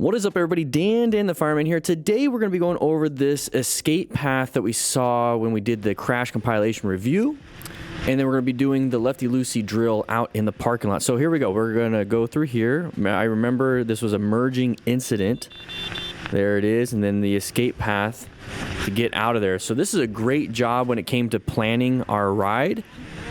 What is up, everybody? Dan the Fireman here. Today we're going to be going over this escape path that we saw when we did the crash compilation review. And then we're going to be doing the lefty-loosey drill out in the parking lot. So here we go. We're going to go through here. I remember this was a merging incident. There it is. And then the escape path to get out of there. So this is a great job when it came to planning our ride.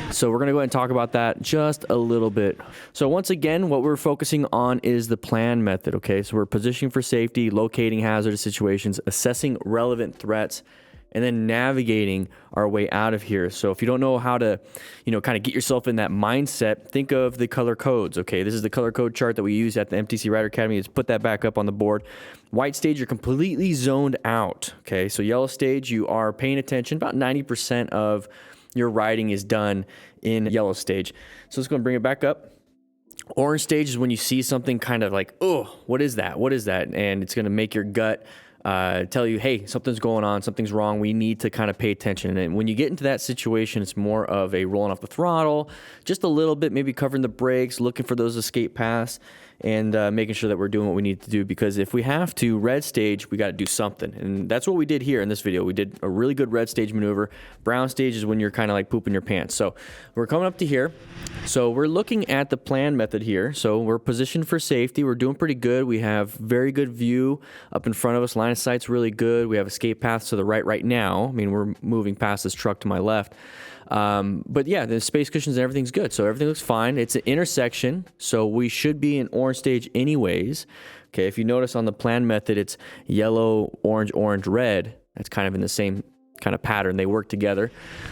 So we're going to go ahead and talk about that just a little bit. So once again, what we're focusing on is the plan method, okay? So we're positioning for safety, locating hazardous situations, assessing relevant threats, and then navigating our way out of here. So if you don't know how to, kind of get yourself in that mindset, think of the color codes, okay? This is the color code chart that we use at the MTC Rider Academy. Let's put that back up on the board. White stage, you're completely zoned out, okay? So yellow stage, you are paying attention. About 90% of your riding is done in yellow stage. So let's go and bring it back up. Orange stage is when you see something kind of like, oh, what is that? What is that? And it's going to make your gut tell you, hey, something's going on, something's wrong. We need to kind of pay attention. And when you get into that situation, it's more of a rolling off the throttle, just a little bit, maybe covering the brakes, looking for those escape paths, and making sure that we're doing what we need to do. Because if we have to, red stage, we got to do something. And that's what we did here in this video. We did a really good red stage maneuver. Brown stage is when you're kind of like pooping your pants. So we're coming up to here. So we're looking at the plan method here. So we're positioned for safety. We're doing pretty good. We have very good view up in front of us. Line of sight's really good. We have escape paths to the right now. I mean, we're moving past this truck to my left. But yeah, the space cushions and everything's good. So everything looks fine. It's an intersection, so we should be in orange stage anyways. Okay, if you notice on the plan method, it's yellow, orange, orange, red. That's kind of in the same kind of pattern. They work together.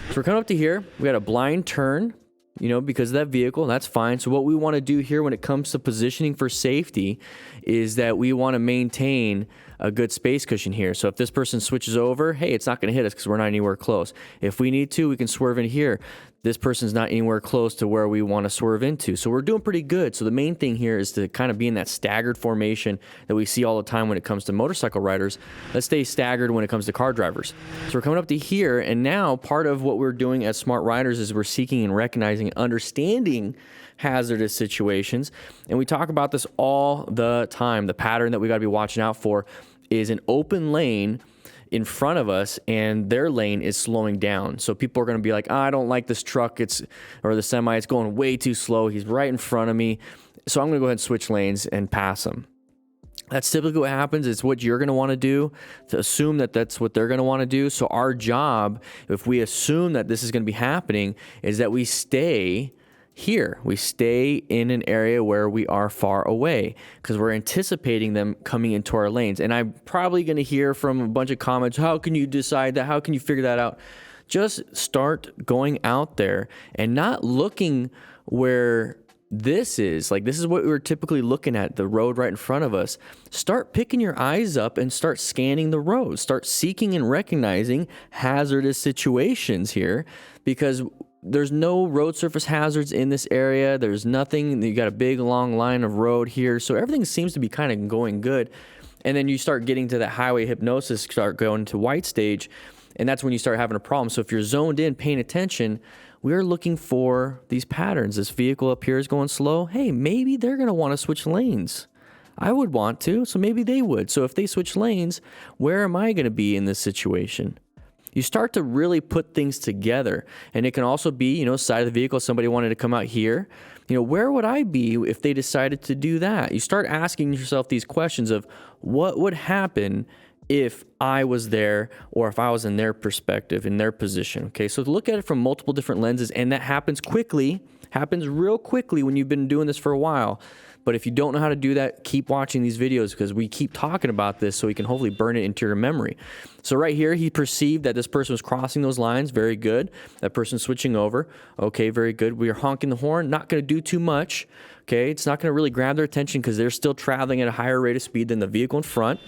So we're coming up to here. We got a blind turn, because of that vehicle. That's fine. So what we want to do here when it comes to positioning for safety is that we want to maintain a good space cushion here. So if this person switches over, hey, it's not going to hit us because we're not anywhere close. If we need to, we can swerve in here. This person's not anywhere close to where we want to swerve into. So we're doing pretty good. So the main thing here is to kind of be in that staggered formation that we see all the time when it comes to motorcycle riders. Let's stay staggered when it comes to car drivers. So we're coming up to here, and now part of what we're doing as smart riders is we're seeking and recognizing and understanding hazardous situations. And we talk about this all the time. The pattern that we got to be watching out for is an open lane in front of us, and their lane is slowing down. So people are going to be like, I don't like this truck, or the semi, it's going way too slow. He's right in front of me. So I'm going to go ahead and switch lanes and pass him. That's typically what happens. It's what you're going to want to do, to assume that that's what they're going to want to do. So our job, if we assume that this is going to be happening, is that we stay here. We stay in an area where we are far away because we're anticipating them coming into our lanes. And I'm probably going to hear from a bunch of comments, how can you decide that? How can you figure that out? Just start going out there and not looking where this is. Like, this is what we're typically looking at, the road right in front of us. Start picking your eyes up and start scanning the road. Start seeking and recognizing hazardous situations here, because there's no road surface hazards in this area. There's nothing. You got a big, long line of road here. So everything seems to be kind of going good. And then you start getting to that highway hypnosis, start going to white stage, and that's when you start having a problem. So if you're zoned in, paying attention, we're looking for these patterns. This vehicle up here is going slow. Hey, maybe they're going to want to switch lanes. I would want to, so maybe they would. So if they switch lanes, where am I going to be in this situation? You start to really put things together. And it can also be, side of the vehicle, somebody wanted to come out here. Where would I be if they decided to do that? You start asking yourself these questions of what would happen if I was there, or if I was in their perspective, in their position. Okay, so look at it from multiple different lenses, and that happens real quickly when you've been doing this for a while. But if you don't know how to do that, keep watching these videos, because we keep talking about this so we can hopefully burn it into your memory. So right here, he perceived that this person was crossing those lines. Very good. That person's switching over. Okay, very good. We are honking the horn. Not going to do too much. Okay, it's not going to really grab their attention because they're still traveling at a higher rate of speed than the vehicle in front.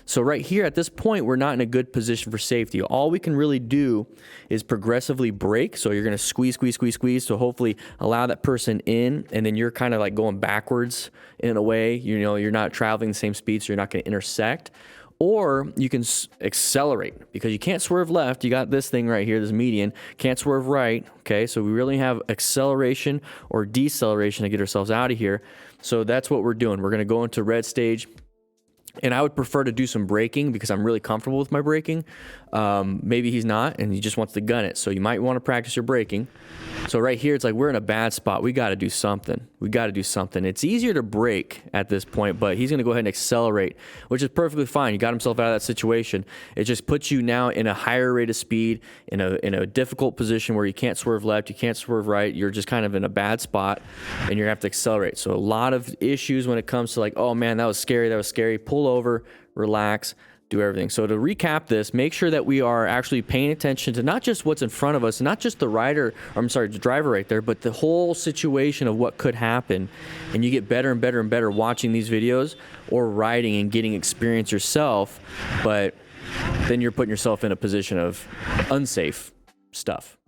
So right here, at this point, we're not in a good position for safety. All we can really do is progressively brake. So you're going to squeeze, squeeze, squeeze, squeeze. So hopefully allow that person in, and then you're kind of like going backwards in a way. You're not traveling the same speed, so you're not going to intersect. Or you can accelerate, because you can't swerve left. You got this thing right here, this median. Can't swerve right, okay? So we really have acceleration or deceleration to get ourselves out of here. So that's what we're doing. We're going to go into red stage. And I would prefer to do some braking because I'm really comfortable with my braking. Maybe he's not, and he just wants to gun it. So you might want to practice your braking. So right here, it's like we're in a bad spot. We got to do something. We got to do something. It's easier to brake at this point, but he's going to go ahead and accelerate, which is perfectly fine. You got himself out of that situation. It just puts you now in a higher rate of speed, in a difficult position where you can't swerve left, you can't swerve right. You're just kind of in a bad spot, and you're going to have to accelerate. So a lot of issues when it comes to like, oh man, that was scary, that was scary. Pull over, relax, do everything. So to recap this, make sure that we are actually paying attention to not just what's in front of us, not just the the driver right there, but the whole situation of what could happen. And you get better and better and better watching these videos or riding and getting experience yourself, but then you're putting yourself in a position of unsafe stuff.